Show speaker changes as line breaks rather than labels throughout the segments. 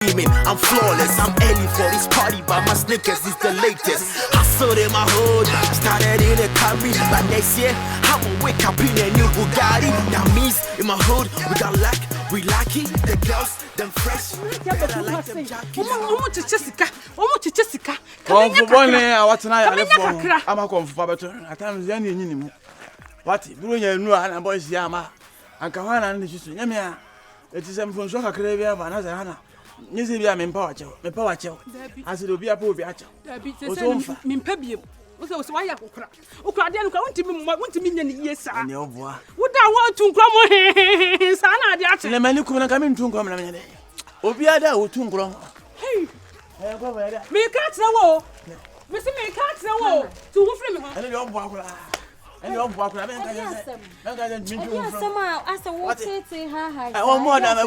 I'm flawless, I'm early for this party, but my sneakers is the latest. Hustled in my hood, started in a Camry, but next year I'ma wake up in a new Bugatti. That means in my hood we got luck, we lucky. The girls, them fresh, better like them jackies.
Jessica.
Come for one day, what's tonight? I'm a comfortable. At times, the enemy. What? Doing a new and boys Yama. And Kawana and the Yamia. It is some from Soka Cravia, another Hannah. Nizibia, me power, me power, as it will be a poor biacho.
Mimpebium. Was why I could cry. Oh, Claudian, want to mean yes, sir.
No, boy.
Would I want to grumble? Sana, the actual
man couldn't come in to come. Obiada or Tungro.
Hey, me catch the wall. Mr. Me catch the wall. To frame and your walk. And your walk. I want more than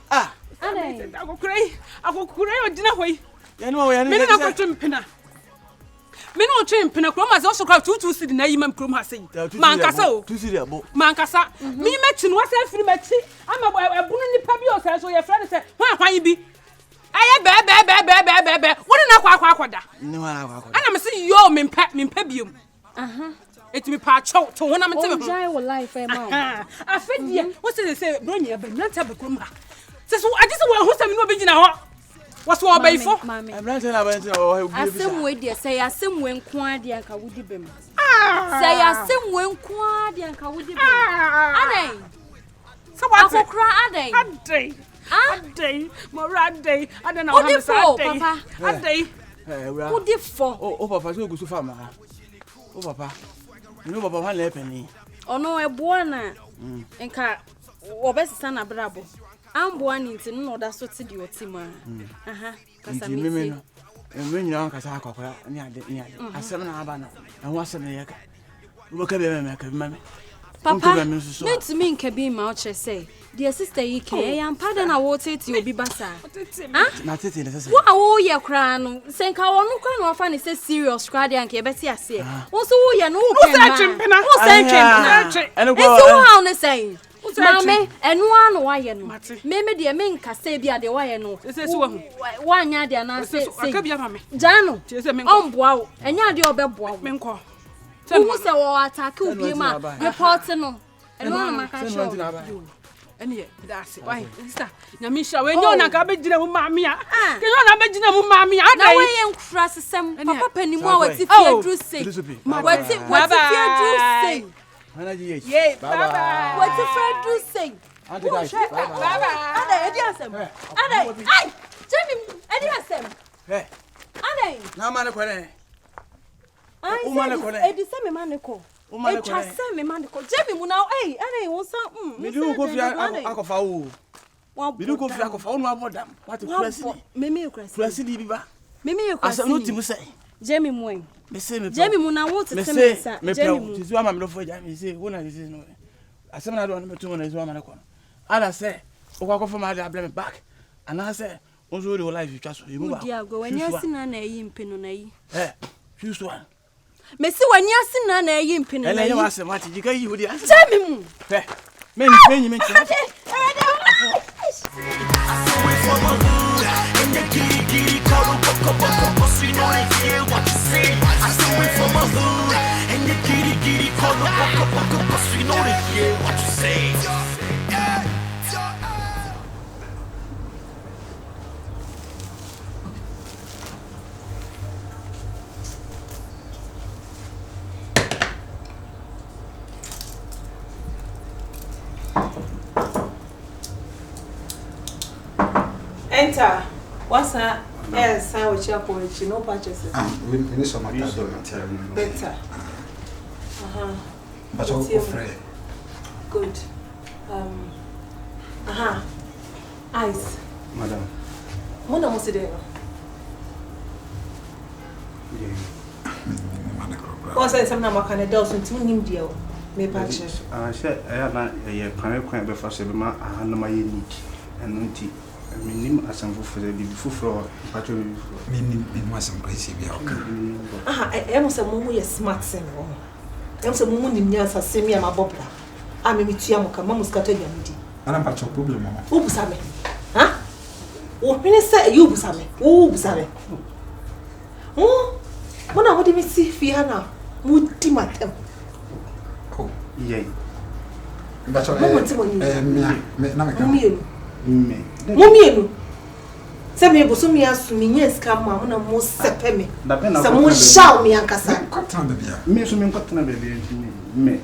ah. I go cray. I go cray or dinner way. You know, I never trim pinna. Me no trim pinna chromas also crowd 2 sit in a human chroma saying. Mancaso, Mancasa. Me met in what's every match. I'm a bunny pabio, so your friend said, why be? I am what an aqua.
No,
and I'm saying your min pebium. It's me part choke to one I'm telling you. I will life, I fed you. What's it say? Bring you, but not have a crumma. So I just want who's having no vision. What's what by for?
I'm not saying I went to
some way, dear. Say, I some when quad and Kawudi Bim. Say, I some when quad and Kawudi Bim. So what's a cry? A day, Morad day. I don't know what for, Papa. A day. Who did for?
Oh, Papa, so good to farmer. Oh, Papa. You know, Papa, one penny. Oh, no, a buona. And car or best son of Brabo. I'm born into no that's what to do with Tima. Because I'm and when you're Uncle Sako, I said, and what's in the yak. Look at me,
Papa, meant to mean Kabim Moucher say, dear sister, you can, pardon, I will say to you, be bassa.
Not it,
what are your crown? Saying, I won't come off and say serious, crying and Kabessi, I say. Also, you know, and so how they say. Mammy, and one wire, maybe the men can say, be the wire no. This is 1 yard and I say, Jano, wow, and yard your bell, Menko. Who was a attack you be my reporting? And one of my and yet, that's it. Why, Namisha, when you're not a bit of mammy, you're not a bit of mammy. I am cross some penny more. What's if you do say? What's if you do say? What if I do say?
Now, man,
I said, Manico. I trust me, Manico. Jimmy, now, eh? And I want some.
We do go for Alcofa. We do go for Alcofa, madam. What to press me, President Viva. Mimi, I said, not to say.
Jamie Moine.
Jamie Muna wants to say, Jamie, is one of the Jamie say, when I say no. I said, I don't know 2 minutes, 1 minute. And I say, walk for my blame back. And I say, what's your life you trust you?
Go when you're seen an aim pinonay. Eh,
choose one.
Messi, when you're seen an aim pinonay, and I was what you get you with the Jamie. Many mention.
Enter. What's that? Yes, I will check for it. No purchases.
We need some material.
Better.
But all for
good. Ice.
Madam.
What am I saying? What's that? Some number can a dozen to him, dear. Me purchase.
I said, I have not a crime before Sebima. I had no my need and no Minim as some for the before patrol. Minim was some crazy.
I am some more smart sen. I am some moon in Yas, send me a bobla. I mean, Tiamoka, Mamus Catania.
I am a problem.
Oops, I mean, huh? wo hwene say you busame wo busame mona wo de me si fi ha na mudi matem
oh yey
but me
na me ka
me se me bo so me asu me nya ska ma mona mo sepe me se mo shaw me ankasa
kwatana bebia me so me kwatana bebia me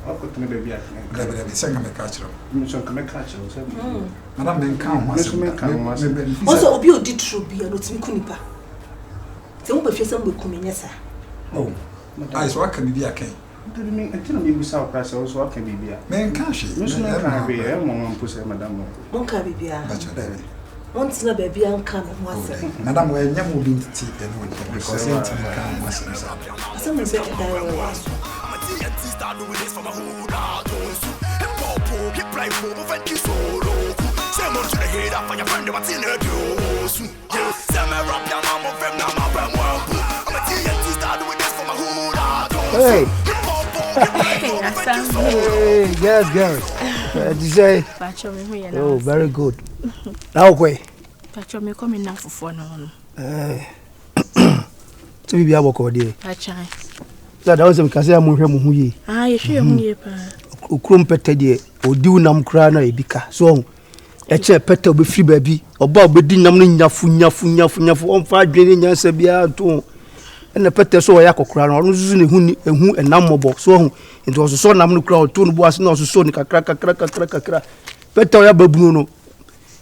akotana bebia bebia senga me ka chiro me so me ka chiro se madam me nka ho ase me
also obi odi true bia no timi kunipa se mo be fie se mo be kumenye sa
oh ai so aka bibia kan dede me entina me busa o prasa so aka bibia me nka hwe me so me ka bibia mo mo mpose madam
mo nka bibia
ba cha dede
once na baby anka me mo ase
madam we nya mo bi ti e no because it can mo ase sa
so me say that was
start doing this for my hood out hip hop hip life over for you solo say more to the head up for your friend what's in the do say me rap down I'm of them now my brand one I'm a TNT start doing this for my hood out
hey hey girls did you say oh very good now way
Pacho me come na fufu na hono
to be aboko dey
Pacha
that was some kase amunhwe mu huye
ye hwe mu ye pa
okrum pete dey odiwu nam kra na ebika so eche pete obefiri baabi oba obedi nam no nyafu onfa adwene nyansa bia to ena pete so ya kokra na onu zuzu ne ehu enam mobo so hu into so nam no kra to no bo ase na so ni kakra pete ya babunu no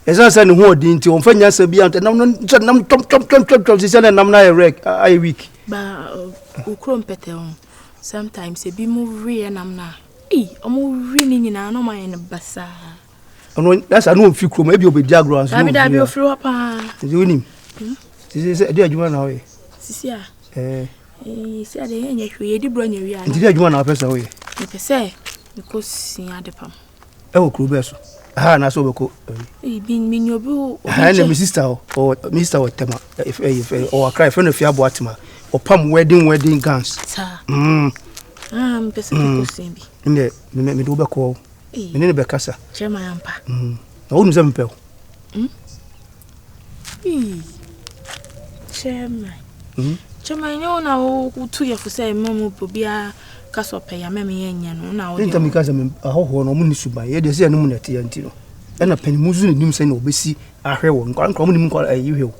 esa ne hu odi nti onfa nyansa bia nam tom se na nam na ai week
ba ukrom pete on sometimes e bi mu re nam na omo re ni nyina no ma yen basa
ono that's I no fi krom e bi obedi agro anso
da bi ofri wa pa
ti unim se de adwuma na we
sisi a si ade yen hwe ye di bro nya wi a
ti de adwuma na pesa we
me pese because sin adepam
e wo kro be so na so be ko
bi mi nyobu
na my sister or Mr. Otema if or cry friend of Fiabo Atema or pam wedding gowns
sa pese ko sin bi
inde me do be ko me ne be kasa
chema yampa
na wonu se mpel
chema nyo na wo tu ye fu se mamu bobia kaso pe ya meme yenya no na wo
nta mi kasa me ahoho no mu ni suban ye de se anu mu na te yanti no ena pani muzu ne nim se na obesi ahwe wo nkwa mu nim nkwa ayi hwe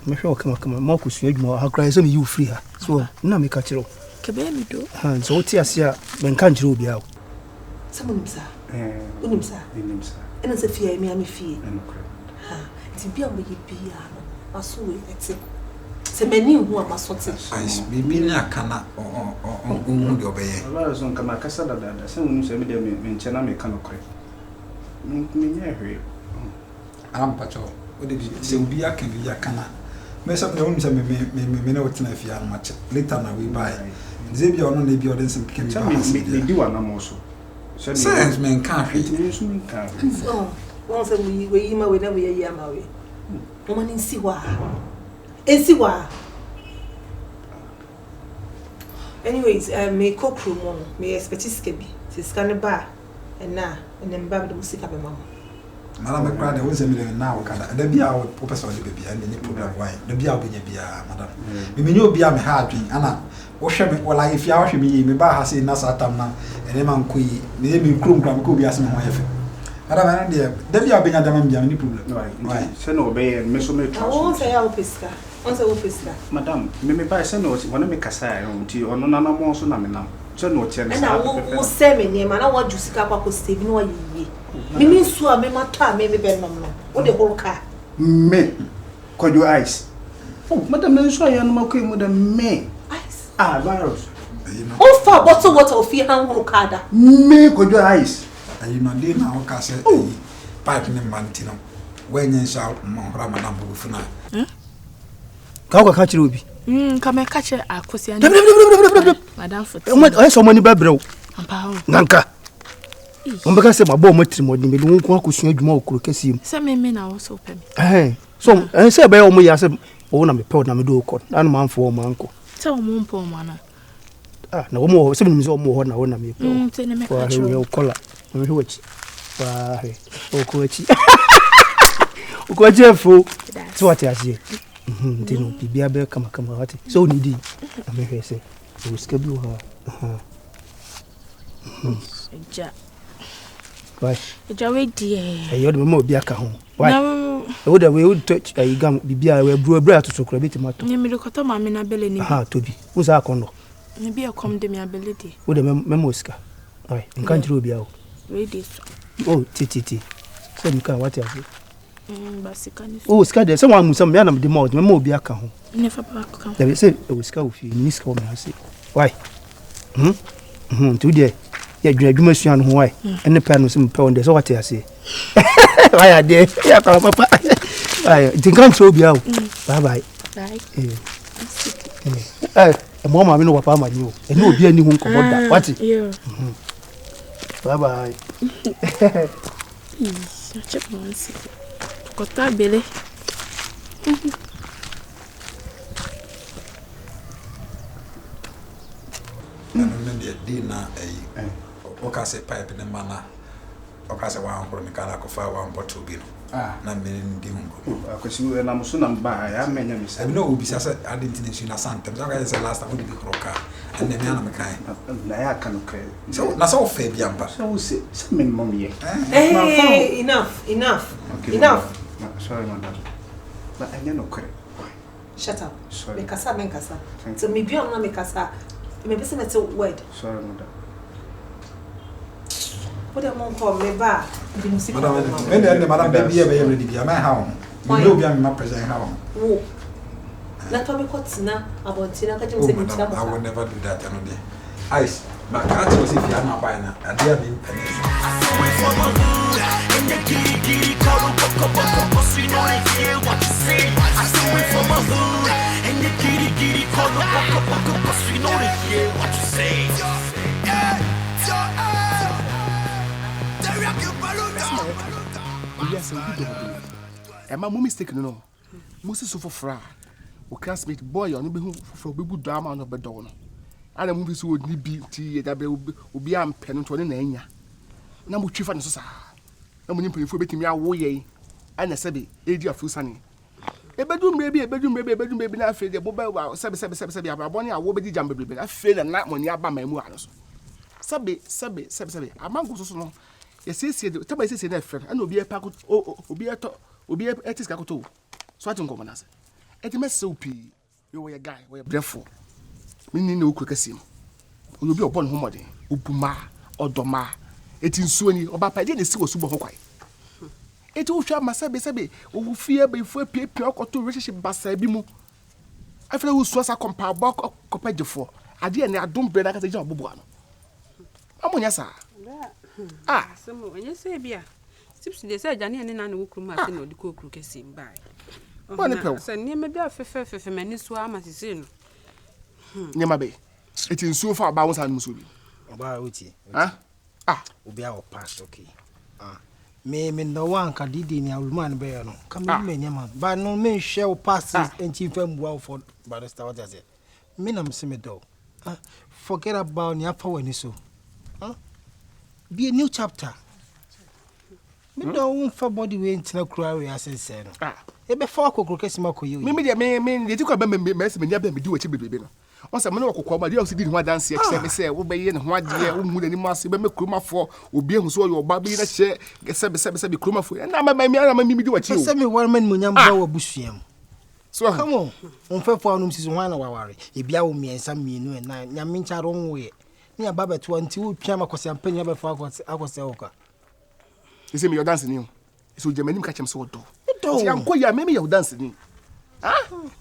me hwe kama ma ku su adwuma ha kra se me yi free ha so na me ka kiro
kebe mi do
so ti ase a me nka nkiro obi a
samunimsa unimsa ena se fie mi fie ti bia mo ye bia no aso we ete se meni hu amasote
ai bibi ni akana de obeye ala so nka makasa dada se wonu se me de me nche na me ka no kre me nya hwe ampacho o de se obi aka bi akana me se me wonu se me na wotina fie an mache later na we buy ze bia ono na bia o de se pike mi ba me di wa na mo so sense me nka hwe ti so me nka
won se we yi ma we na we yi ama we o ma ni si wa anyways me cook room on me expertise ke bi se scan ba na mba be musika be mama
mala me kwa de wo se me na wo kada da bia wo person de bia na ni problem why da bia wo nya bia madam me nyo bia me ha adwen ana wo hwe me wala ifia wo hwe me yi me ba ha se na satam na ene man koyi me me krom kram ko bia se me ho yefe madam na de da bia be nya da man bia ni problem why se no be me so me trust
o se ya opiska once opiska
madam me ba se no wona me kasa ya nti ono na na mo so na me na se no che na
sa wo se me ni ma na wo jusika kwa ko steve no yi mimi nsu a me mata me be nom no wo de holka
me kojo ice madam na nsu ya no makoy mu da me
ice
virus
o fa bottle water ofi han holka da
me kojo ice ayi no de na holka se pipe ni mantino wenye nsa mo hora madam bu funa
ka ko ka chire obi
ka me ka che akosi an madam foot
o so mani babrew
ampa ho
nanka ombeka se mabo matri modi me lu nko akosu adwuma okuro kasim
se me na wo so pem
so se be o mo ya se o na me pe o na me do ko na no manfo o manko
se o mo mpo mo na
na wo mo se me se o mo ho na wo na me pe
o se ne me ka che
o kola me hwe wachi wa he o ko wachi Uko jefo. So what you say? Dino bibia be kama what? So need it. I'm here say. We schedule her.
Ja.
Why?
Ja we die.
E yo de mo bia ka ho. Why? Would we would touch a gam bibia we bro to sokra bit mato.
Ni me ko to ma me na bele ni.
Tobi. Wo za kono.
Ni bia kom de me ability.
Wo de memoska. Why? Nkan jiro bia o.
We dey.
Oh, titi. Say nka what you say?
Basika ni.
Oh, ska de someone musam me na me de mouth me mo bia ka ho.
Ni fa pa ka.
They say o ska o fi ni ska o me say. Why? To there. Yeah, adwuma suan ho why? Ene pa no sim pa on there so what you say? Why are there? Yeah, papa. Why? Tinkan so bia o. Bye bye.
Bye.
Mo ma me no papa ma ni o. Ene obi ani hu nkomo da. What?
Yeah.
Bye bye.
Check my answer. Kota bele.
Dina okase pipe ne mana okase wa ankro ne kala ko fa wa bottle bi no na me ndi hunko
Akwesi we na muso na mba ya menya mi
se no obi sa identity na santem so ka say last time we be kroka and me ana me kai
na ya kanu kai
so na so fa bi amba
so se men mom ye
Enough.
Okay, sorry madam but I no kre
Shut up.
Sorry.
Mekasa. So me bi on na mekasa. Me be say a word.
Sorry madam.
What am I call me ba?
Madam baby be ready bi am how you know bi am ma present how
wo na to me kotina abontina ka jim say me tia
I will never do that no dey ice my cat was if you are not buying and they have been
And the giddy call up, so you know they hear what you say. I saw it from a hood. And the giddy call up, so you know they hear what you say.
Yes, I'm a mistake no. Moses so for fra. O classmate boy on be for be good drama on the door. And I'm so would be tea that will be am pen to an enya. Na mo twifa no so sa. Na mo nyimpa fo betimi awo ye. Ana sebe edi afu sane. Bedroom baby na afi de boba wa sebe ababoni awo bedi jam bebre. Afi na money aba mamu ano so. Sebe amango so no. Yes, tell my sister, and will be a pack of obi etis kakoto. So I don't come on us. It must so pee. You were a guy, we're therefore. Meaning no quick as him. You'll be upon homody, Upuma, or Doma. It in Sweeney, or Papa didn't see what super hockey. It will share my sabe, who fear before pay or to relationship Basabimu. I feel who swas a compare bark compared to four. I didn't I don't bread as a job, Bubuano. I'm on your side.
Some when you say beer. Sips they say Johnny and Nana will come at no the cook kissing by. Send near maybe a fefe many swam as is in.
Yamabe. It is so far bounce and Musuli.
About Uti. Ubi our past, okay. Me no one can did in your man bear no. Come in, man. But no men shall pass and chief them well for Barrister. What does it? Minam Simido. Forget about your power, so. Be a new chapter. Me don't for body way into no cry as I said. It before croquet smoke you.
Maybe they took a mess and never do a baby. Once a man of Coba, you also did one dance, except say, will be in 1 year, who any mass, but make Kruma for, will be who saw your baby in a chair, get 7 Kruma for, and I'm a do what you send me 1 man, Munyam Bushiam. So come on fair for is 1 hour. If you me and some me and 9, Yamin Charon way. Near Baba 20 piano cause I'm penny before I was Oka. You see me, you're dancing you. So Germany catch him so do. I'm quite maybe you're dancing.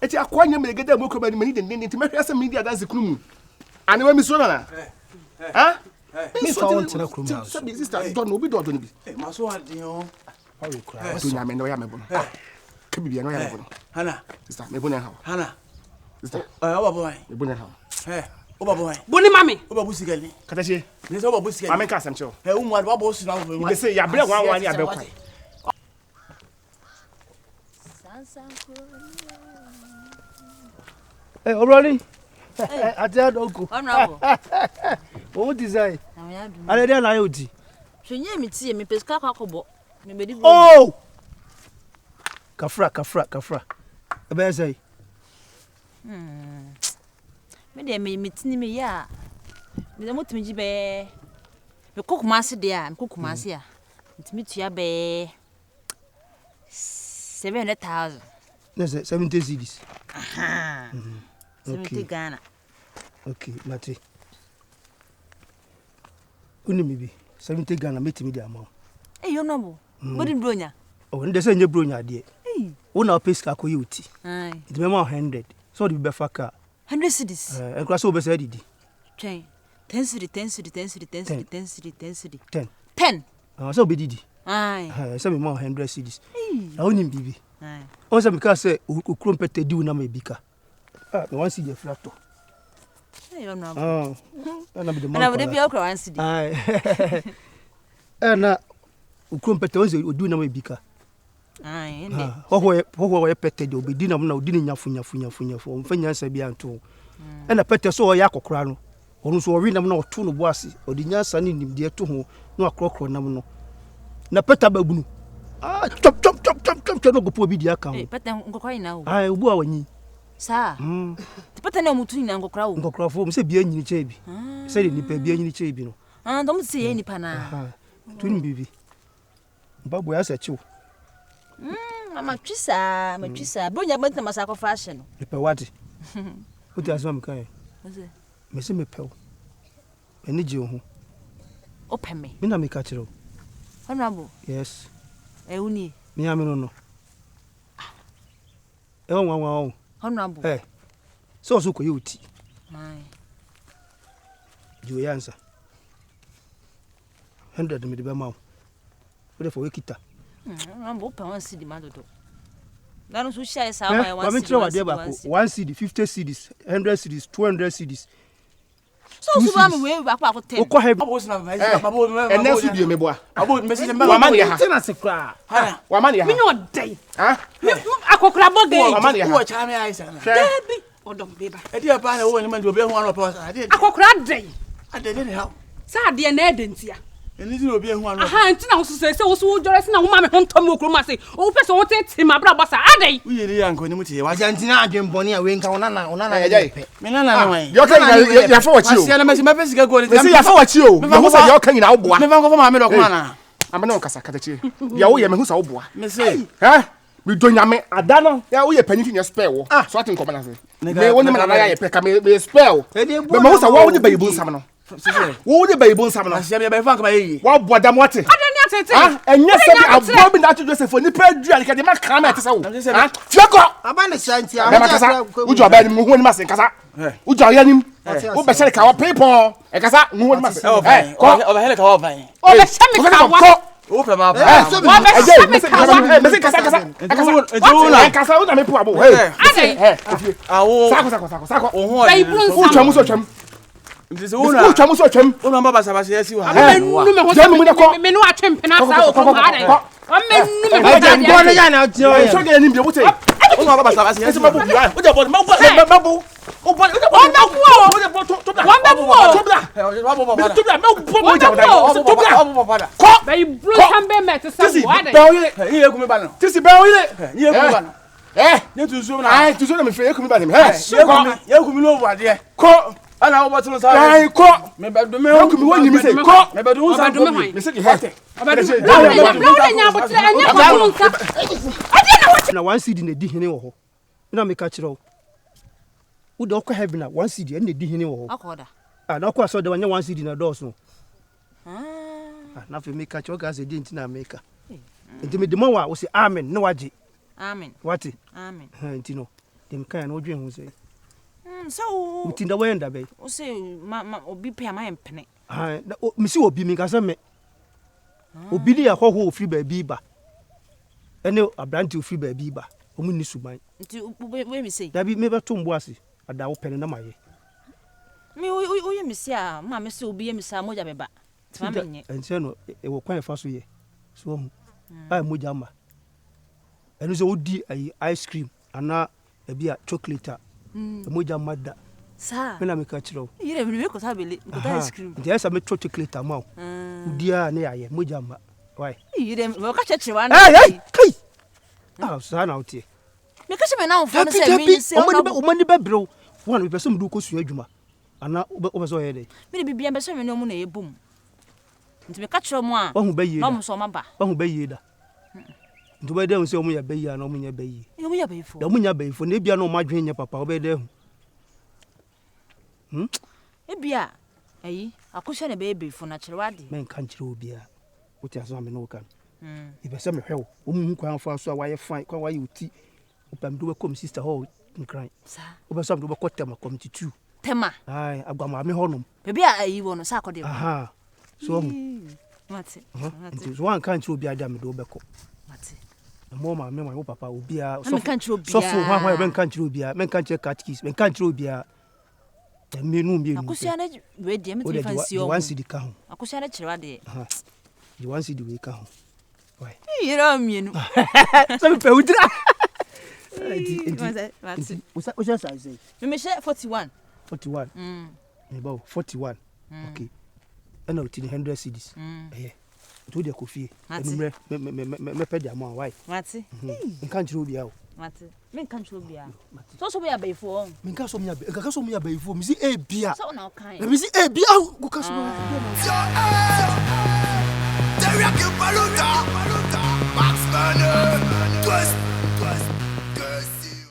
It's a quite you may get them more many than to make us a media dance the crew. And when Miss Rona, Miss Fountain to the crew house. Sister, don't know, we don't be. Must want you. How you cry? So I'm no yammer. Can be no yammer. Hannah, sister, me bonnet. Hannah, sister, oh boy, me bonnet. Oba boy.
Boni mami.
Oba busigeli. Katache. Ni so oba busigeli. Mama ka samcho. Umwa wa bo su na wo. Be say ya bre wan ya be kwai.
Obroni. Ati adoko. Honorable. O design. Ale dia na yoti.
Hwenye mi tie mi peska kwakobo. Me bedi bo.
Oh! kafra ebe say
me de me mitini me ya me mutumi ji be me kokumase de a me kokumase a mitimi tua be 700,000
no say 70 cedis
aha 70 Ghana
okay mate unimi bi 70 Ghana mitimi de amount
you know bo body bronya
oh ndese nye bronya de una peska ko yuti it me 100 so the be faka
100 cedis
enkura so be say didi
train 10 cedi
so be didi so me 100 cedis unim bibi on se me ka say okuro pete di una me bika me wan see the flato
you know
na be the man
na be be okuro wan see
na okuro pete on se odi una me bika
ende
ho pete de obedi na odi ni nyafu omfanya nsa bi anto na pete so ya kokora no onu so wi nam na oto no boase odi nyansa ni nimde to ho na akrokro nam no na pete babunu chop no go po bi di aka ho
pete ngokora ina o
obu awanyi
sa pete na omutu ina ngokora o
ngokora fo mse bi anyini che bi se de nipa bi anyini che bi no
ndom se ye nipa na
tuni bibi mbabo ya se chiwo
mama twisa bonya banta masako fashion
nipa wati uti asoma mkae mese mepew eni je ho
open me
mina me ka kire
honorable
yes
uni
mi amino no nwa
honorable
so ko yuti jo yansa 100 me de be ma wo for wekita
Rambo pa 1 cedi madodo. Lanu so share sa ma 1
cedi. 1 cedi, 50 cedis, 100 cedis, 200 cedis.
So ba me we ba kwa 10.
Okọ he
abo sina ba abo ene su bi me boa. Abo me se me wa man ya.
Tina se kra.
Ha, wa man ya.
Me no dey.
Ha?
Akokra boge.
Wa man ya.
Wo cha me ai sa na. Debi. Odom beba.
E dia pa na wo ni man di obi hu anu pa sa.
Akokra dey.
Ade dey how?
Sa de na edentia.
Eni di obi hu anu.
Aha, ntina wo so se wo so jore se na wo ma me hontom okro ma se. O pese wo tete ma bra bosa adai.
Wo ye ni ya nko ni mutie wa.
Ajantina adwemboni a we nka ona na
pe. Me na wan.
Yo kan ya fa wachi o.
Asia na me me pese go ni.
Me ya fa wachi o. Me hu sa yo kan ina wo boa.
Me fa nko ma me do ko na.
Ame no kasa kata chi. Ya wo ye me hu sa wo boa.
Me say.
Me do nyame ada no. Ya wo ye panyin nya spell wo. So atin ko na se. Me woni me na ya ye pe ka me spell. Me hu sa wo ni bayibu nsam no. Wo de bayibu nsam no.
Asia me be fa nko ma ye.
Wa boa da mo ate. Enye se bi abo bi na to Joseph ni pe dua ni ka de ma kama ate se wo. Fiako.
Aba ne shanti
a. Ma kasa. Ujo ba ni mu hu ni ma se kasa. Ujo ya nim. Wo be se ka wa people. E kasa mu hu ni ma se.
O ba hele ka wa van.
O be se me ka wa.
O pe ma ba.
Wa be se me ka wa.
Me se kasa. Kasa wo na me pu abo.
Awo.
Sako.
O hu.
Ucho mu so twam.
Ndise una.
Ucho mu so twam.
Una ba basa basa yesi wa.
Me no atwempena sa o ko ma adai. O me nu me
ho da ya na tio ya.
So ge ni bi wo te.
Una ba basa basa yesi ma bu bia. O je bo ma bu. O bo
Would okwa heaven na 1 cedi and di hini wo.
Akoda.
Na okwa so de wanya 1 cedi na doors no. Na fe make catch oga say di ntina make. Enti me de mo wa wo say amen no waje.
Amen.
What?
Amen.
Enti no. Dem kan na odwen ho say.
So
utinda wenda be.
O say ma obi pe ama empene.
Me si obi me ka say me. Obi ni ahoho ofiri ba bi ba. Ene abranti ofiri ba bi ba. Omu ni suban.
Nti we me say.
Da bi me be to mbo ase. Ada wo pene na maye.
Me o ye me si a ma me se obi ye me sa moja beba. Tma menye.
Ense no e wo kwan fa so ye. So mu. Ai moja ma. Enu so odi ice cream ana e bia chocolate a. Moja mada.
Sa.
Me na me ka kiro.
Yire me ko sa bele, ko ice cream.
Ndi esa me chocolate ma. Odi a na yaye moja ma. Why?
Yire me ka cheche wa na.
Hey, kai. Ah, sana otie.
Me ka me na wo fo say me say
o mani be bro. One we person do ko su adwuma. Ana o be so ye dey.
Me de bibia be so me no mu na ebum. Nti me ka kire mo a.
Wahu be yi.
No mo so ma ba.
Wahu be yi da. Nti be dey say o mu ya be yi ana o mu nya be yi.
E mu ya be fo.
Da mu nya be fo na bia no ma dwen nya papa o be dey hu.
Ebia ayi akohye na be fo na kire wade.
Men kan kire obia. Wotia so me no kan. Ibe se me hwe wo. O mu kwan fa so a waye fine, kwa waye uti. Opam do be come sister hall nkran. Sa. O be so do be kwotema committee 2.
Tema.
Ai, agwama me honom.
Bebi ayi wo no sa akode.
Aha. So
mate.
Nti so wan kan kire obia da me do be ko.
Mate.
Mo ma me wo papa obia
so kan kire obia.
So fo hwan ben kan kire obia, men kan kire catechist, men kan kire obia. Me no me.
Akosia na we de me te fancy o.
One city ka ho.
Akosia na kire wade.
Aha. The one city we ka ho. Why?
Yira mienu.
So me pe udra.
What's
that size?
Me share 41.
41. About 41. Okay. And now 100 cedis. Eh. To the coffee. Me pay the amount why?
Mate.
In country be out.
Mate. Me country be out. So be a for.
Me ka so me a be for. Me see e bia.
So now kind.
Me see e bia go ka so.